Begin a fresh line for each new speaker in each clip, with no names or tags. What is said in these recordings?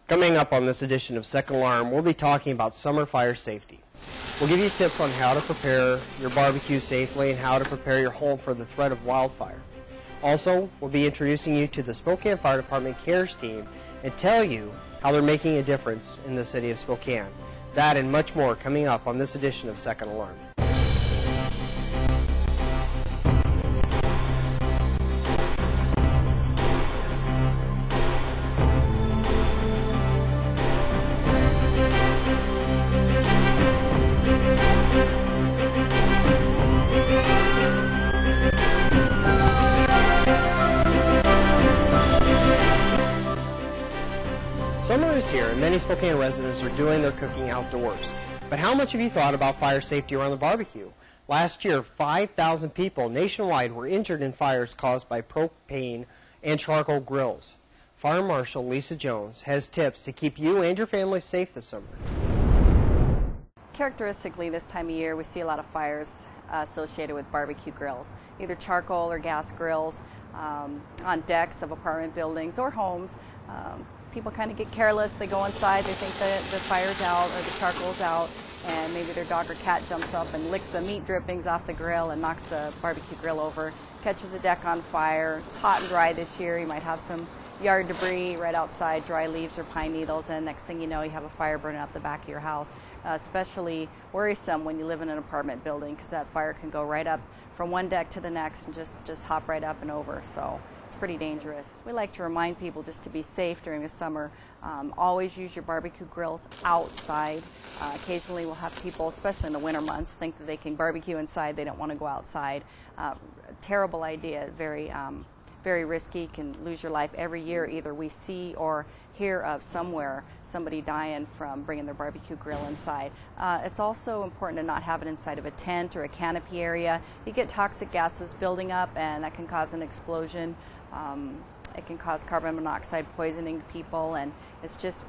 Coming up on this edition of Second Alarm, we'll be talking about summer fire safety. We'll give you tips on how to prepare your barbecue safely and how to prepare your home for the threat of wildfire. Also, we'll be introducing you to the Spokane Fire Department C.A.R.E.S team and tell you how they're making a difference in the city of Spokane. That and much more coming up on this edition of Second Alarm. Summer is here and many Spokane residents are doing their cooking outdoors. But how much have you thought about fire safety around the barbecue? Last year, 5,000 people nationwide were injured in fires caused by propane and charcoal grills. Fire Marshal Lisa Jones has tips to keep you and your family safe this summer.
Characteristically, this time of year, we see a lot of fires associated with barbecue grills, either charcoal or gas grills on decks of apartment buildings or homes. People kind of get careless. They go inside, they think the fire's out or the charcoal's out, and maybe their dog or cat jumps up and licks the meat drippings off the grill and knocks the barbecue grill over, catches a deck on fire. It's hot and dry this year. You might have some yard debris right outside, dry leaves or pine needles, and next thing you know, you have a fire burning out the back of your house. Especially worrisome when you live in an apartment building, because that fire can go right up from one deck to the next and just hop right up and over. So it's pretty dangerous. We like to remind people just to be safe during the summer. Always use your barbecue grills outside. Occasionally we'll have people, especially in the winter months, think that they can barbecue inside. They don't want to go outside. Terrible idea. Very risky. Can lose your life every year. Either we see or hear of somewhere somebody dying from bringing their barbecue grill inside. It's also important to not have it inside of a tent or a canopy area. You get toxic gases building up, and that can cause an explosion. It can cause carbon monoxide poisoning to people, and it's just,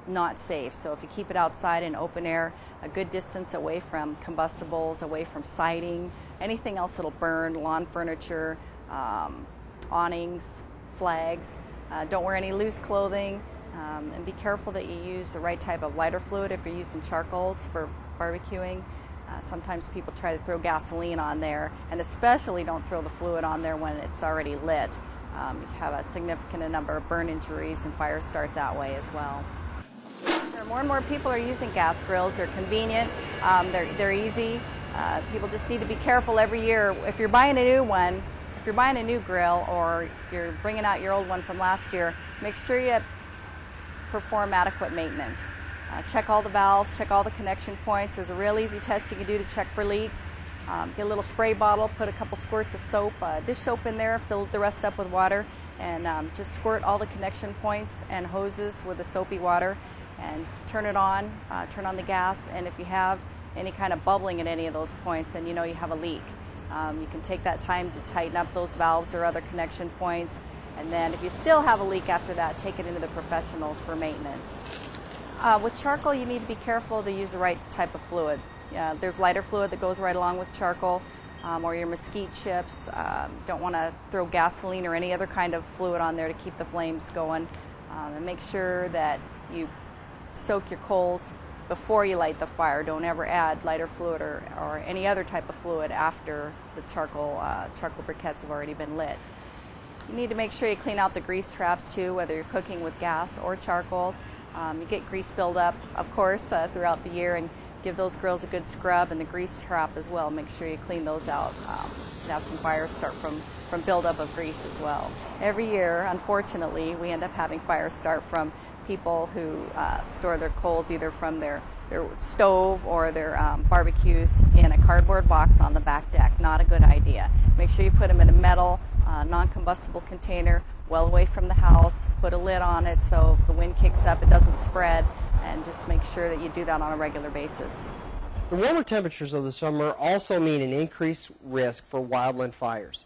not safe. So if you keep it outside in open air, a good distance away from combustibles, away from siding, anything else that'll burn, lawn furniture, awnings, flags. Don't wear any loose clothing, and be careful that you use the right type of lighter fluid if you're using charcoals for barbecuing. Sometimes people try to throw gasoline on there, and especially don't throw the fluid on there when it's already lit. You have a significant number of burn injuries and fires start that way as well. More and more people are using gas grills. They're convenient, they're easy. People just need to be careful every year. If you're buying a new one, if you're buying a new grill or you're bringing out your old one from last year, make sure you perform adequate maintenance. Check all the valves, check all the connection points. There's a real easy test you can do to check for leaks. Get a little spray bottle, put a couple squirts of soap, dish soap in there, fill the rest up with water, and just squirt all the connection points and hoses with the soapy water and turn it on, turn on the gas, and if you have any kind of bubbling at any of those points, then you know you have a leak. You can take that time to tighten up those valves or other connection points, and then if you still have a leak after that, take it into the professionals for maintenance. With charcoal, you need to be careful to use the right type of fluid. There's lighter fluid that goes right along with charcoal, or your mesquite chips. Don't want to throw gasoline or any other kind of fluid on there to keep the flames going. And make sure that you soak your coals before you light the fire. Don't ever add lighter fluid or any other type of fluid after the charcoal briquettes have already been lit. You need to make sure you clean out the grease traps too, whether you're cooking with gas or charcoal. You get grease buildup, of course, throughout the year, and give those grills a good scrub, and the grease trap as well. Make sure you clean those out. Have some fires start from buildup of grease as well. Every year, unfortunately, we end up having fires start from people who store their coals either from their stove or their barbecues in a cardboard box on the back deck. Not a good idea. Make sure you put them in a metal, non-combustible container, well away from the house. Put a lid on it so if the wind kicks up, it doesn't spread, and just make sure that you do that on a regular basis.
The warmer temperatures of the summer also mean an increased risk for wildland fires.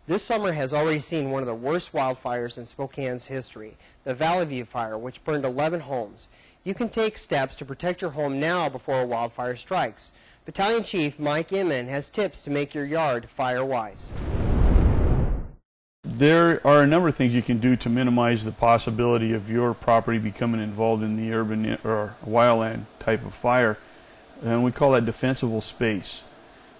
This summer has already seen one of the worst wildfires in Spokane's history, the Valley View fire, which burned 11 homes. You can take steps to protect your home now before a wildfire strikes. Battalion Chief Mike Inman has tips to make your yard fire-wise.
There are a number of things you can do to minimize the possibility of your property becoming involved in the urban or wildland type of fire, and we call that defensible space.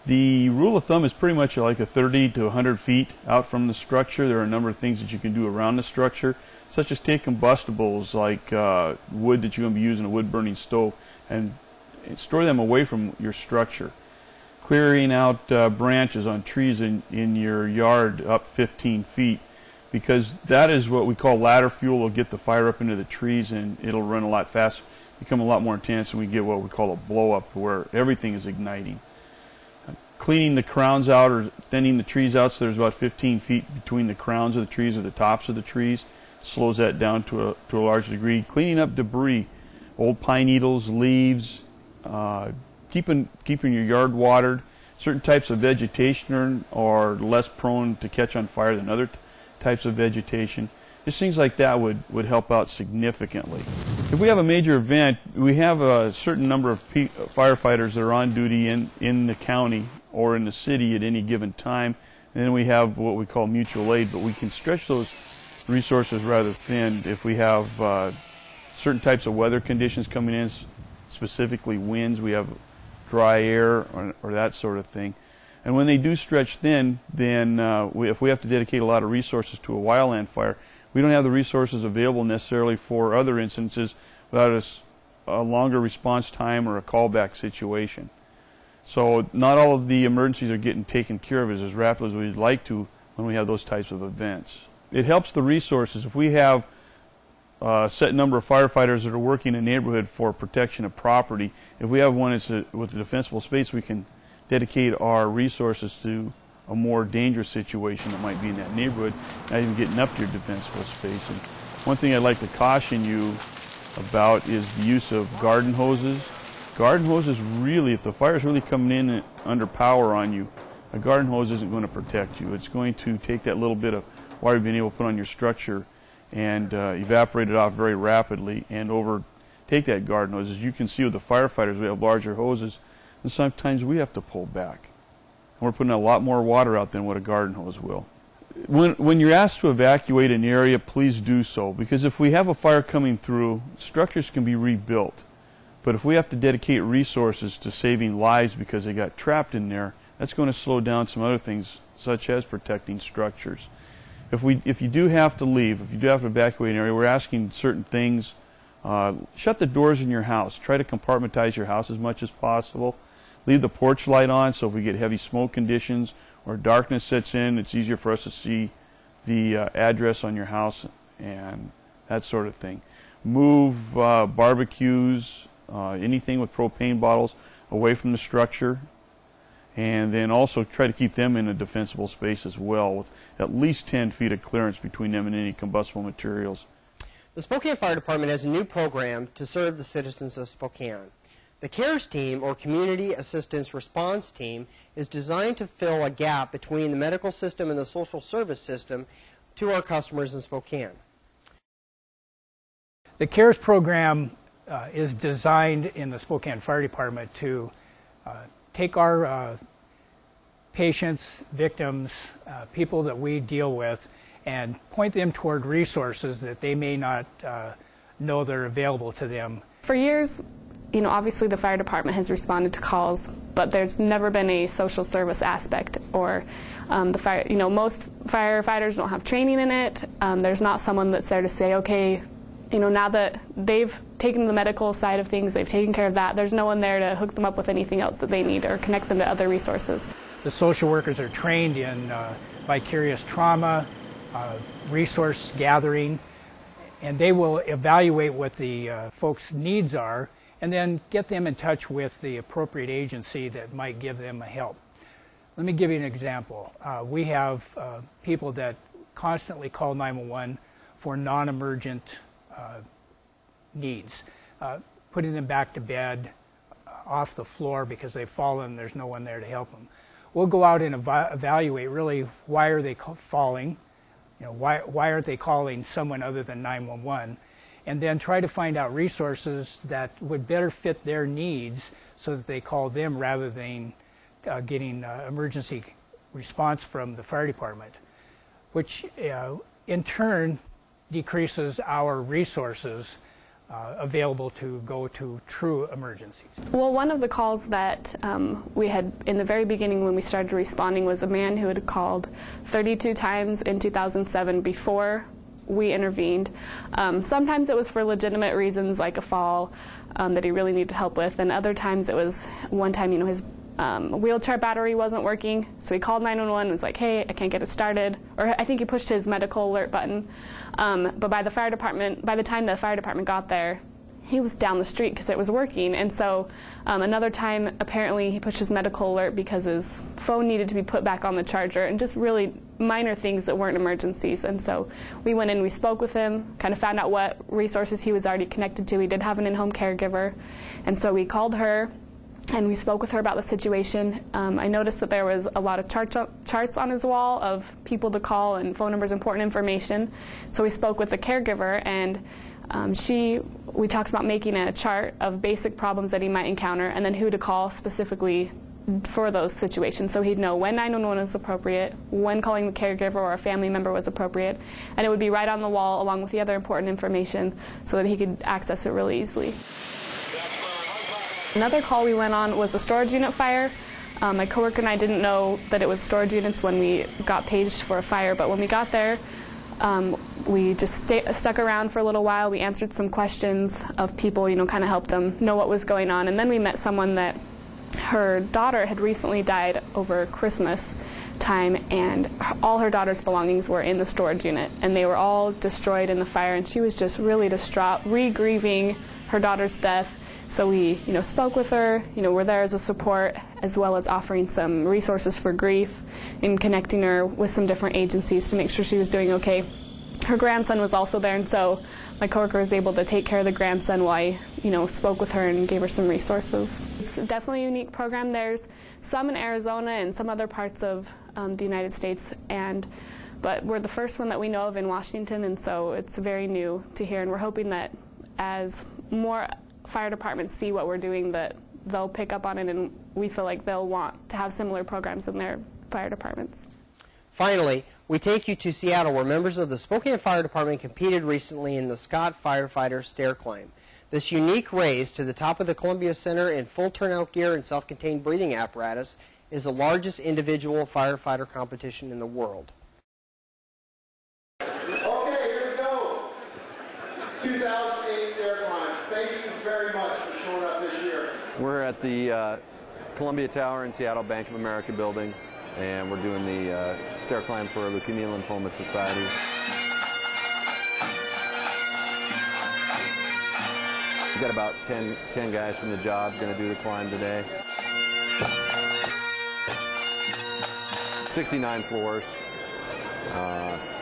The rule of thumb is pretty much like a 30 to 100 feet out from the structure. There are a number of things that you can do around the structure, such as take combustibles like wood that you're going to be using, a wood-burning stove, and store them away from your structure. Clearing out branches on trees in your yard up 15 feet, because that is what we call ladder fuel. It'll get the fire up into the trees and it'll run a lot faster, become a lot more intense, and we get what we call a blow up where everything is igniting. Cleaning the crowns out or thinning the trees out so there's about 15 feet between the crowns of the trees or the tops of the trees slows that down to a large degree. Cleaning up debris, old pine needles, leaves, keeping your yard watered. Certain types of vegetation are less prone to catch on fire than other types of vegetation. Just things like that would help out significantly. If we have a major event, we have a certain number of firefighters that are on duty in the county or in the city at any given time, and then we have what we call mutual aid, but we can stretch those resources rather thin if we have certain types of weather conditions coming in, specifically winds. We have dry air or that sort of thing. And when they do stretch thin, then if we have to dedicate a lot of resources to a wildland fire, we don't have the resources available necessarily for other instances without a longer response time or a callback situation. So not all of the emergencies are getting taken care of as rapidly as we'd like to when we have those types of events. It helps the resources. If we have a set number of firefighters that are working in a neighborhood for protection of property, if we have one that's with a defensible space, we can dedicate our resources to a more dangerous situation that might be in that neighborhood, not even getting up to your defensible space. And one thing I'd like to caution you about is the use of garden hoses. Garden hoses really, if the fire is really coming in under power on you, a garden hose isn't going to protect you. It's going to take that little bit of water you've been able to put on your structure and evaporate it off very rapidly and overtake that garden hose. As you can see with the firefighters, we have larger hoses, and sometimes we have to pull back. And we're putting a lot more water out than what a garden hose will. When you're asked to evacuate an area, please do so, because if we have a fire coming through, structures can be rebuilt. But if we have to dedicate resources to saving lives because they got trapped in there, that's going to slow down some other things, such as protecting structures. If you do have to leave, if you do have to evacuate an area, we're asking certain things. Shut the doors in your house. Try to compartmentalize your house as much as possible. Leave the porch light on so if we get heavy smoke conditions or darkness sets in, it's easier for us to see the address on your house and that sort of thing. Move barbecues, anything with propane bottles away from the structure. And then also try to keep them in a defensible space as well, with at least 10 feet of clearance between them and any combustible materials.
The Spokane Fire Department has a new program to serve the citizens of Spokane. The C.A.R.E.S team, or Community Assistance Response Team, is designed to fill a gap between the medical system and the social service system to our customers in Spokane.
The C.A.R.E.S program is designed in the Spokane Fire Department to take our patients, victims, people that we deal with, and point them toward resources that they may not know they're available to them.
For years, obviously the fire department has responded to calls, but there's never been a social service aspect, or the fire. Most firefighters don't have training in it. There's not someone that's there to say, okay, now that they've taken the medical side of things, they've taken care of that, there's no one there to hook them up with anything else that they need or connect them to other resources.
The social workers are trained in vicarious trauma, resource gathering, and they will evaluate what the folks' needs are and then get them in touch with the appropriate agency that might give them a help. Let me give you an example. We have people that constantly call 911 for non-emergent needs, putting them back to bed, off the floor because they've fallen, there's no one there to help them. We'll go out and evaluate really why are they falling, why aren't they calling someone other than 911, and then try to find out resources that would better fit their needs so that they call them rather than getting emergency response from the fire department. which in turn decreases our resources available to go to true emergencies.
Well, one of the calls that we had in the very beginning when we started responding was a man who had called 32 times in 2007 before we intervened. Sometimes it was for legitimate reasons like a fall that he really needed help with, and other times it was one time, his wheelchair battery wasn't working, so he called 911 and was like, hey, I can't get it started. Or I think he pushed his medical alert button. But by the time the fire department got there, he was down the street because it was working. And so another time, apparently, he pushed his medical alert because his phone needed to be put back on the charger, and just really minor things that weren't emergencies. And so we went in, we spoke with him, kind of found out what resources he was already connected to. He did have an in-home caregiver. And so we called her, and we spoke with her about the situation. I noticed that there was a lot of charts on his wall of people to call and phone numbers, important information. So we spoke with the caregiver, and we talked about making a chart of basic problems that he might encounter and then who to call specifically for those situations, so he'd know when 911 was appropriate, when calling the caregiver or a family member was appropriate, and it would be right on the wall along with the other important information so that he could access it really easily. Another call we went on was a storage unit fire. My coworker and I didn't know that it was storage units when we got paged for a fire, but when we got there, we just stuck around for a little while. We answered some questions of people, kind of helped them know what was going on, and then we met someone that her daughter had recently died over Christmas time, and all her daughter's belongings were in the storage unit, and they were all destroyed in the fire, and she was just really distraught, re-grieving her daughter's death. So we, spoke with her, we're there as a support, as well as offering some resources for grief and connecting her with some different agencies to make sure she was doing okay. Her grandson was also there, and so my coworker was able to take care of the grandson while I, spoke with her and gave her some resources. It's definitely a unique program. There's some in Arizona and some other parts of the United States, but we're the first one that we know of in Washington, and so it's very new to here, and we're hoping that as more fire departments see what we're doing, that they'll pick up on it, and we feel like they'll want to have similar programs in their fire departments.
Finally, we take you to Seattle, where members of the Spokane Fire Department competed recently in the Scott Firefighter Stair Climb. This unique raise to the top of the Columbia Center in full turnout gear and self-contained breathing apparatus is the largest individual firefighter competition in the world.
Okay, here we go. 2008 Stair Climb. Thank you very much for showing up this year.
We're at the Columbia Tower in Seattle Bank of America building, and we're doing the stair climb for Leukemia Lymphoma Society. We've got about 10 guys from the job going to do the climb today. 69 floors.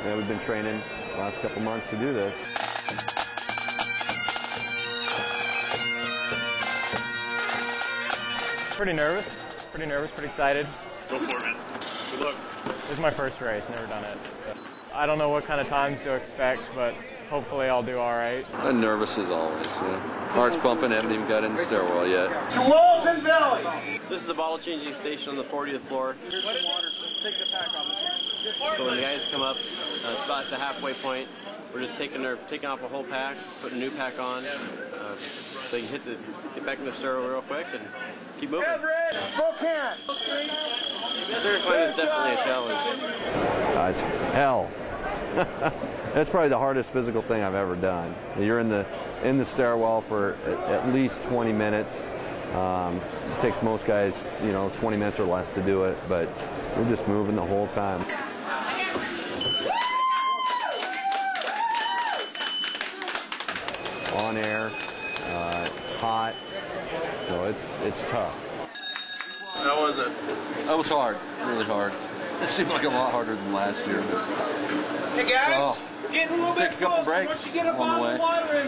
We've been training the last couple months to do this.
Pretty nervous, pretty excited.
Go for it, man. Good luck.
This is my first race, never done it. So I don't know what kind of times to expect, but hopefully I'll do all right.
I'm nervous as always. Heart's pumping, haven't even got in the stairwell yet.
To Walton Valley.
This is the bottle changing station on the 40th floor.
Here's some water. Just take the pack off.
So when the guys come up, it's about the halfway point. We're just taking off a whole pack, putting a new pack on, so you can get back in the stairwell real quick and keep moving.
Everett, Spokane.
The stair climb is definitely a challenge.
It's hell. That's probably the hardest physical thing I've ever done. You're in the stairwell for at least 20 minutes. It takes most guys, 20 minutes or less to do it, but we're just moving the whole time. On air, it's hot, so it's tough.
How was it?
That was hard, really hard. It seemed like a lot harder than last year.
Hey guys, we're getting a little bit
take a couple
close.
breaks
Once you get a bottle of water in,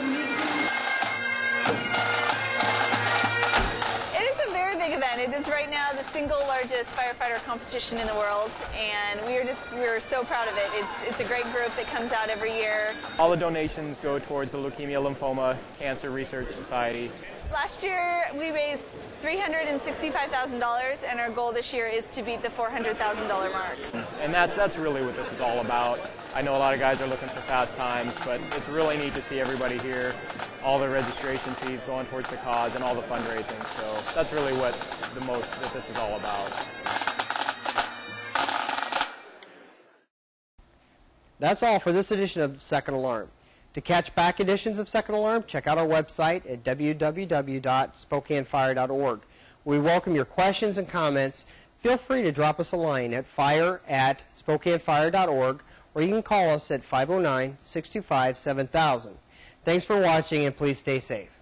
It is a very big event. It is right now the single largest firefighter competition in the world, and we're so proud of it. It's a great group that comes out every year.
All the donations go towards the Leukemia Lymphoma Cancer Research Society.
Last year we raised $365,000, and our goal this year is to beat the $400,000 mark.
And that's really what this is all about. I know a lot of guys are looking for fast times, but it's really neat to see everybody here, all the registration fees going towards the cause and all the fundraising. So that's really what this is all about.
That's all for this edition of Second Alarm. To catch back editions of Second Alarm, check out our website at www.spokanefire.org. We welcome your questions and comments. Feel free to drop us a line at fire@spokanefire.org, or you can call us at 509-625-7000. Thanks for watching, and please stay safe.